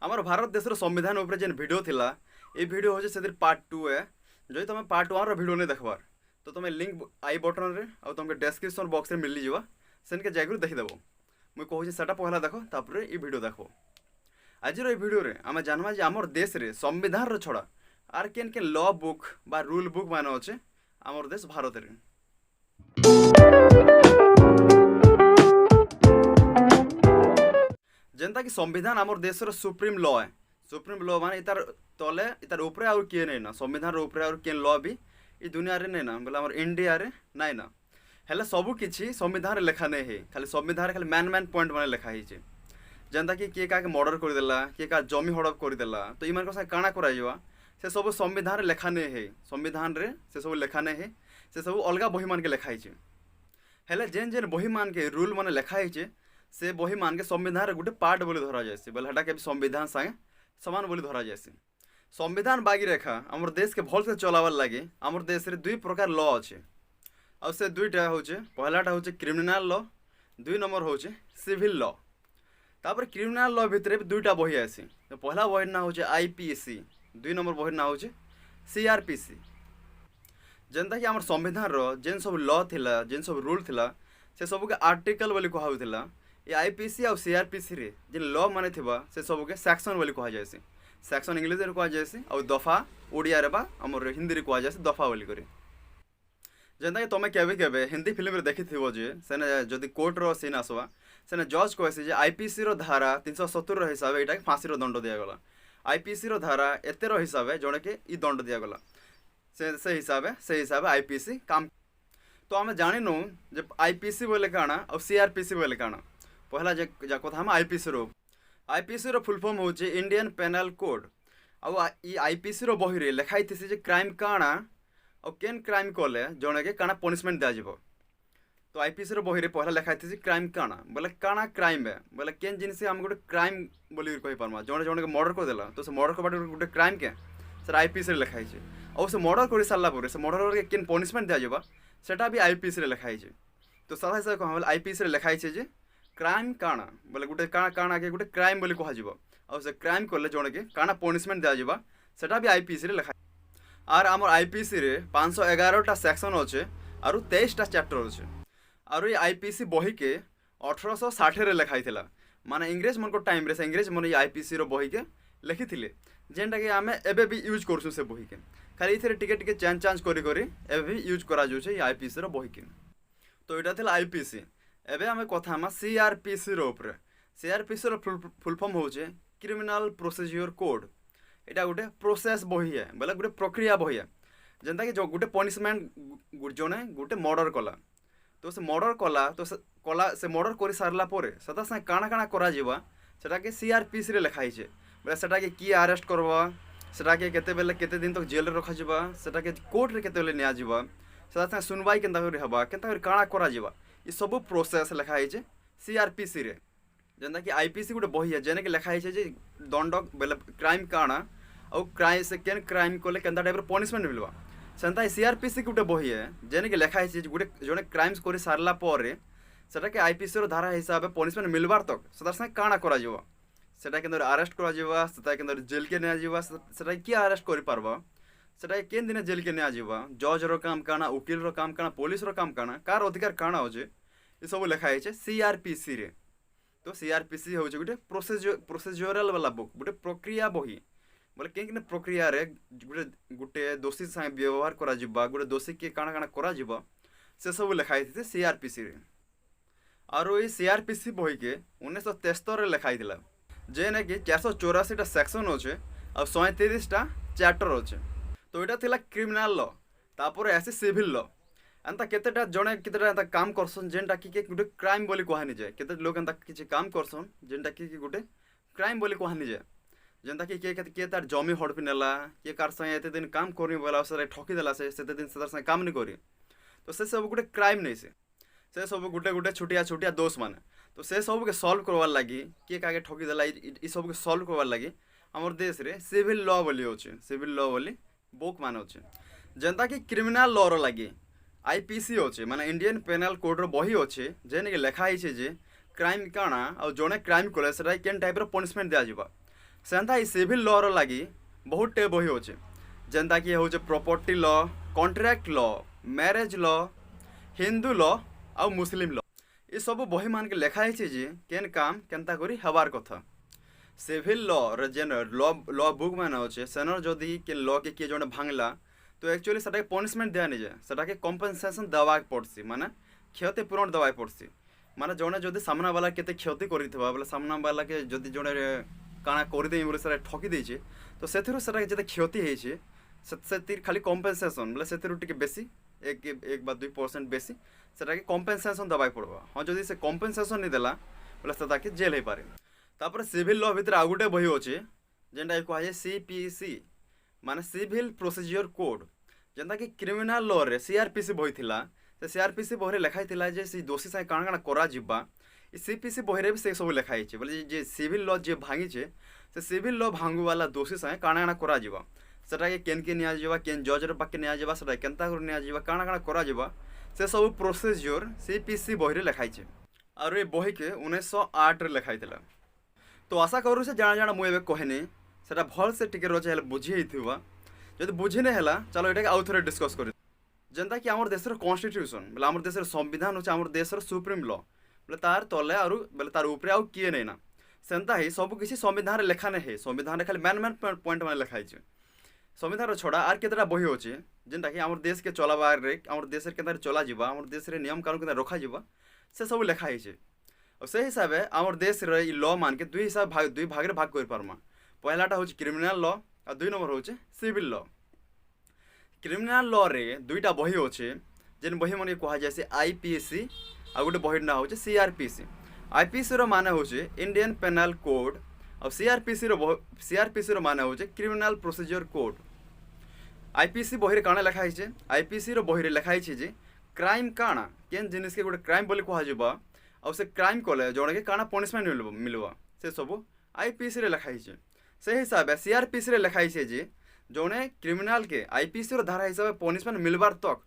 आमर भारत देशर संविधान उपर जेन वीडियो थिला ए वीडियो होचे से पार्ट 2 है। जो तुम पार्ट 1 रो वीडियो नहीं देखबार तो तुम लिंक आई बटन रे और तुमके डिस्क्रिप्शन बॉक्स रे मिली जीवा सेन के जाकर देखि देबो। मुई कहूची सेटा पहला देखो तापर ई वीडियो देखो। आज रो ई वीडियो रे आमे जानवा जे हमर देश रे संविधान रो छोड़ा आर केन के लॉ बुक बा रूल बुक माने होचे हमर देश भारत रे। जेनता कि संविधान आमर देश सुप्रीम लॉ है। सुप्रीम लॉ माने इतार तले इतार ऊपर और किए नहीं ना संविधान ऊपर और केन लॉ भी ई दुनिया रे नहीं ना बोले आमर इंडिया रे नहीं ना हेले सबु किछि संविधान रे लिखा नहीं है। खाली संविधान रे खाली मैन पॉइंट माने लिखा ही छे। जेनता कि किए का मर्डर कर देला किए का जमी हड़प कर देला तो इमान को काना करा जीवा से सब संविधान रे लिखा नहीं है। संविधान रे से सब लिखा नहीं है। से सब अलगा बही मान के लिखा ही छे। हेले जेन जेन बही मान के रूल माने लिखा ही छे से बही मान के संविधान रे गुटे पार्ट बोली धरा जायसी बोले हटा के भी संविधान संगे समान बोली धरा जायसी। संविधान बागी रेखा हमर देश के भल से चलावर लगे हमर देश रे दुई प्रकार लॉ अच्छे और से दुईटा होचे पहलाटा होचे क्रिमिनल लॉ दुई नंबर होचे सिविल लॉ। तापर क्रिमिनल लॉ भितर भी दुईटा बही आसी तो पहला बही ना होचे आईपीसी दुई नंबर बही ना होचे सीआरपीसी। जेनता कि हमर संविधान रो जेन सब लॉ थिला जेन सब रूल थिला से सब के आर्टिकल बोली कहा होतिला। ये आईपीसी और सीआरपीसी रे जेन लॉ माने थिबा से सब के सेक्शन बोली कहा जायसी। सेक्शन इंग्लिश रे कहा जायसी और दफा ओडिया रे बा हमर हिंदी रे कहा जायसी दफा बोली करे। जेनता कि तमे केबे केबे हिंदी फिल्म रे देखि थिबो जे सेने जदी कोर्ट रो सीन आसवा सेने जज कहसी जे आईपीसी रो धारा 370 रो हिसाब एटा फांसी रो दंड दिया गला। आईपीसी रो धारा एते रो हिसाब जणे के ई दंड दिया गला से हिसाब आईपीसी काम। तो आम जानिनु जे आईपीसी बोले काना और सीआरपीसी बोले काना। पहला जे कथा हम आईपीसी रो फुल फॉर्म होचे इंडियन पेनल कोड और ई आईपीसी रो बही रे लिखाई थिसे जे क्राइम काना और केन क्राइम कले जणे के काना पनिशमेंट दिया जिवो। तो आईपीसी रो बही रे पहला लिखाई थिसे क्राइम काना बोले काना क्राइम है बोले केन जिनसे हम गोटे क्राइम बोली कहि परमा जणे जणे के मर्डर कर देला तो से मर्डर करबाटे गोटे क्राइम के सर आईपीसी रे लिखाई छे और से मर्डर कर सारा पर से मर्डर के केन पनिशमेंट दिया जिवो सेटा भी आईपीसी रे लिखाई छे। तो सादा हिसाब कहल आईपीसी रे लिखाई छे जे क्राइम काना बोले गोटे काना काना के गोटे क्राइम बोली कहा जिवो और से क्राइम करले जणे के काना पनिशमेंट दिया जिवो सेटा भी आईपीसी रे लिखाई। आर हमर आईपीसी रे 511 टा सेक्शन अच्छे और 23 टा चैप्टर अच्छे और ये आईपीसी बही के 1860 रे लिखाई थिला माने इंग्रेज मन को टाइम रे से इंग्रेज मन ये आईपीसी रो बही के लिखि थिले जेनटा के आमे एबे भी यूज करसु से बही के खाली इथरे टिके टिके चेंज चांज करी करी एबे भी यूज करा जो छे ये आईपीसी रो बही के। तो एटा थिला आईपीसी। एबे आमे कथा मा सीआरपीसी रो ऊपर सीआरपीसी रो फुल फॉर्म होचे क्रिमिनल प्रोसीजर कोड। एटा गोटे प्रोसेस बही है बोले गोटे प्रक्रिया बही है जेनता कि जो गोटे पनिशमेंट जने गोटे मर्डर कला तो से मर्डर कला तो से मर्डर कर सारला परे सदा से काना काना करा जिवा सेटा के सीआरपीसी रे लिखाई छे बोले सेटा के की अरेस्ट करबा सेटा के केते बेले केते दिन तक जेल रे रखा जिवा सेटा के कोर्ट रे केते बेले निया जिवा सदा से सुनवाई केनता करी हबा केनता करी काना करा जिवा ई सब प्रोसेस लिखाई छे सीआरपीसी रे। जेनता कि आईपीसी गोटे बही है जेने के लिखाई छे जे दंड बेले क्राइम काना और क्राइम से केन क्राइम कले केनता टाइप रो पनिशमेंट मिलवा सेंता सीआरपीसी गोटे बही है जेने के लिखाई छे गोटे जने क्राइम्स करी सारला परे सेटा के आईपीसी रो धारा हिसाब पनिशमेंट मिलबार तक सदा से काना करा जिवा सेटा केंदर अरेस्ट करा जिवा सेटा केंदर जेल के निया जिवा सेटा की अरेस्ट करि पारबा सेटा केन दिन जेल के निया जिवा जज रो काम काना वकील रो काम काना पुलिस रो काम काना कार अधिकार काना होजे ई सब लिखाई छे सीआरपीसी रे। तो सीआरपीसी होचे गोटे प्रोसीजरल वाला बुक गोटे प्रक्रिया बही बोले केन प्रक्रिया रे गोटे दोषी संगे व्यवहार करा जिबा गोटे दोषी के काना काना करा जिबा से सब लिखाई थी सीआरपीसी रे। और ये सीआरपीसी बही के 1973 रे लिखाई थिला जेने कि 484 टा सेक्शन अच्छे और 37 टा चैप्टर अच्छे। तो यहाँ थिला क्रिमिनल लॉ तापर आसी सिविल लॉ एंता केतेटा जणे केतेटा एंता काम करसन जेनटा कि गोटे क्राइम बोली कहनी जाए केते लोग एंता किछि काम करसन जेनटा कि गोटे क्राइम बोली कहनी जाए जेनता कि के तार जमी हड़पी नेला के कार संगे एते दिन काम करनी बोला से ठकी देला से दिन से तार संगे काम नहीं करी तो से सब गोटे क्राइम नहीं से सब गोटे गोटे छोटिया छोटिया दोष माने तो से सब के सॉल्व करवार लगी के कागे ठकी देला ई सब के सॉल्व करवार लगी हमर देश रे सिविल लॉ बोली होचे सिविल लॉ बोली बुक माने होचे जेनता कि क्रिमिनल लॉ रो लगी आईपीसी होचे माने इंडियन पेनल कोड रो बही होचे जेने के लिखा हिचे जे क्राइम काना और जने क्राइम कले सेटा केन टाइप रो पनिशमेंट दिया जिबा सेंता ई सिविल लॉ रो लगी बहुत टे बही होचे जेंता कि होचे property law, contract law, marriage law, Hindu law आउ मुस्लिम लॉ। ये सब बही मान के लिखा है जे केन काम केनता करी हबार कथा। सिविल लॉ रे जेन लॉ बुक मान होचे सेनर जदी के लॉ के किए जने भांगला तो एक्चुअली सेटा पनिशमेंट दिया नहीं जाए, सेटा के कॉम्पेनसेशन दवा पड़सी, माने क्षतिपूरण दवा पड़सी। माने जने जदी सामना वाला केते क्षति करिथबा बोले सामना वाला के जदी जने काना करि देई बोले सेटा ठकी देइछे तो सेथिरु सेटा जते क्षति हेइछे सेतिर खाली कॉम्पेनसेशन बोले सेथिरु टिके बेसी एक बा 2% बेसी सेटा के कॉम्पेनसेशन दवा पड़बा। हां जदी से कॉम्पेनसेशन नि देला बोले सेटा के जेल हे पारे। तापर सिविल लॉ भितर आ गुटे बही होचे जेंटा को आए सीपीसी माने सिविल प्रोसीजर कोड जेंता कि क्रिमिनल लॉ रे सीआरपीसी बही थिला से सीआरपीसी बही लिखाई थिला जे सी दोषी से काण काण करा जिबा ई सीपीसी बही रे भी से सब लिखाई छे बोले जे सिविल लॉ जे भांगी छे से सिविल लॉ भांगु वाला दोषी से काण काण करा जिबा सेटा के केन के निया जिबा केन जज रे पाके निया जिबा सेटा केनता कर निया जिबा काण काण करा जिबा से सब प्रोसीजर सीपीसी बही रे लिखाई छे और ए बही के 1908 रे लिखाई थिला। तो आशा करू से जाना जाना मुझे कहनी सेटा भल से टिके रोचे हेले बुझी हिथुवा जदि बुझी नै हला चलो एटा आउ थोड़े डिस्कस करी। जेंता कि हमर देशर कॉन्स्टिट्यूशन बोले हमर देशर संविधान होचे हमर देशर सुप्रीम लॉ बोले तार तले आरु बोले तार ऊपर आउ किए नै ना सेंता ही सब किसी संविधान रे लेखा नै है। संविधान रे खाली मेन पॉइंट माने लिखाई छै। संविधान रो छोड़ा आर केतरा बही होचे जेंता कि हमर देश के चलाबार रे हमर देश रे केतरा चला जिबा हमर देश रे नियम कानून केतरा रखा जिबा से सब लिखाई छै। और से हिसाब से आमर देश रे लॉ मान के दुई भाग रे भाग कर पारमा। पहलाटा होचे क्रिमिनल लॉ और 2 नंबर होचे सिविल लॉ। क्रिमिनल लॉ रे दुईटा बही होचे जेन बही मन कहा जाय से आईपीसी आ गोटे बही ना होचे सीआरपीसी। आईपीसी रो माने होचे इंडियन पेनल कोड और सीआरपीसी रो माने होचे क्रिमिनल प्रोसीजर कोड। आईपीसी बही रे काना लिखा हिचे आईपीसी रो बही रे लिखा हिचे जे क्राइम काना केन जिनिस के गोटे क्राइम बोली कहा जिबा और से क्राइम कले जड़े के काना पनिशमेंट मिलवा से सब आईपीसी रे लिखाई छे। से हिसाब से सीआरपीसी रे लिखाई छे जे जड़े क्रिमिनल के आईपीसी रो धारा हिसाब से पनिशमेंट मिलबार तक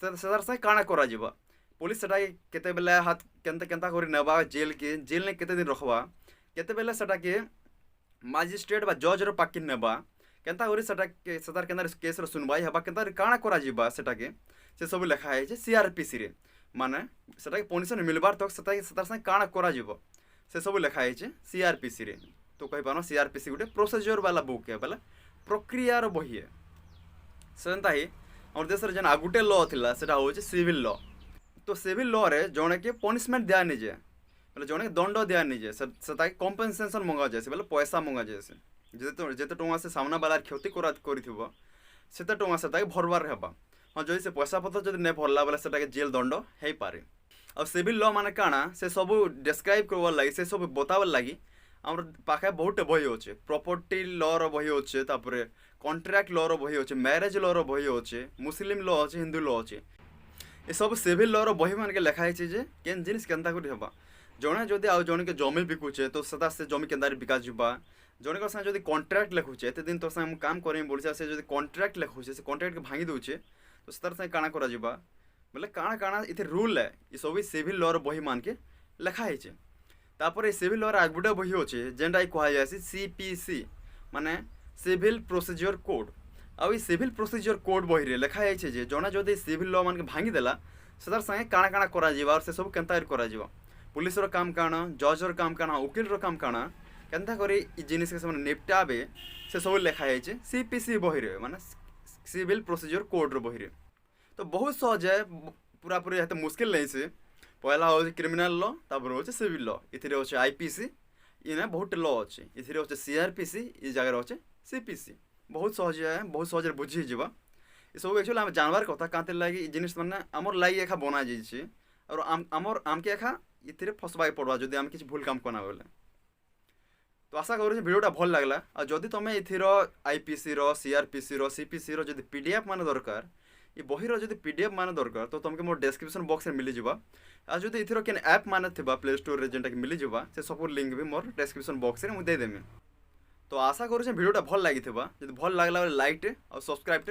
सेदार से काना करा जिबा पुलिस सेटा केते बेले हाथ केनता करी नेबा जेल ने केते दिन रखबा केते बेले सेटा के मजिस्ट्रेट बा जज रो पाकी नेबा केनता करी सेटा के सेदार केनता केस रो सुनवाई हबा केनता काना करा जिबा सेटा के से सब लिखाई छे सीआरपीसी रे माने सेटा के पनिशमेंट मिलबार तक सेतार से काना करा जिवो से सब लिखाई छे सीआरपीसी रे। तो कहि पानो सीआरपीसी गुटे प्रोसीजर वाला बुक है बोले प्रक्रिया रो बही है। सेंता ही हमर देश रे जन आगुटे लॉ थिला सेटा होचे सिविल लॉ। तो सिविल लॉ रे जणे के पनिशमेंट दिया नि जे बोले जणे के दंड दिया नि जे सेता के कॉम्पेनसेशन मंगा जाय से बोले पैसा मंगा जाय से जेते टोमा से सामना वाला क्षति करिथिबो सेते टोमा सेता के भरबार हेबा। हाँ जदि से पैसा पत्र जब नहीं भरला बोले सेटा के जेल दंड हो पारे। और सिविल लॉ माने काना से सब डिस्क्राइब करवार लगी से सब बतावर लगी आम पाखे बहुत बही होचे। प्रॉपर्टी लॉ रो बही होचे तापरे कॉन्ट्रैक्ट लॉ रो बही होचे मैरिज लॉ रो बही होचे मुस्लिम लॉ होचे हिंदू लॉ होचे। ये सब सिविल लॉ रो बही मान के लिखा है जे केन जिनिस केनता करि हबा जणे जदि आ जणे के जमी बिकुचे तो सदा से जमी केनता बिका जिबा जणे को संग जदि कॉन्ट्रैक्ट लिखुचे एते दिन तो संग काम करें बोलछे से जदि कॉन्ट्रैक्ट लिखुचे से कॉन्ट्रैक्ट के भांगी दोचे तो सतर से काना करा जिबा बोले काना काना इथे रूल है ये सब सिविल लॉ रो बही मान के लिखा है। तापर सिविल लॉ रो आगुडा बही होचे जेंडा कहा जाय सीपीसी माने सिविल प्रोसीजर कोड। आ ई सिविल प्रोसीजर कोड बही रे लिखा है जे जणा जदि सिविल लॉ मान के भांगी देला सतर संगे काना काना करा जिबा और से सब केनता करा जिबा पुलिस रो काम काना जज रो काम काना वकील रो काम काना केनता करी ई जिनिस के सब निपटाबे से सब लिखा है सीपीसी बही रे माने सिविल प्रोसीजर कोड रो बही रे। तो बहुत सहज है पूरा पूरी हेते मुश्किल नहीं से पहला हो क्रिमिनल लॉ तापर हो सिविल लॉ इथिरे हो आईपीसी इने बहुत लॉ अच्छे इथिरे हो सीआरपीसी ई जगह हो सीपीसी बहुत सहज है बहुत सहज बुझी जीवा ये सब एक्चुअली आम जानवर कथा काते लागी जिनिस माने हमर लागी एखा बना जाइछे और हमर आमके एखा इथिरे फसबाई पड़वा जदि हम किछ भूल काम करना बोले। तो आशा करूँ भिडियोटा भल लगला और जदि तुम इथिर आईपीसी रो सीआरपीसी रो सीपीसी रो जदि पीडीएफ माने दरकार ये बही रो जदि पीडीएफ माने दरकार तो तुमके मोर डिस्क्रिप्शन बॉक्स रे मिली जिबा आ जदि इथिर केन ऐप माने थिबा प्ले स्टोर रे जेंटा के मिली जिबा से सब लिंक भी मोर डिस्क्रिप्शन बॉक्स रे मु दे देमी। तो आशा करूँ भिडियोटा भल लागिथिबा जदि भल लागला लाइक और सब्सक्राइब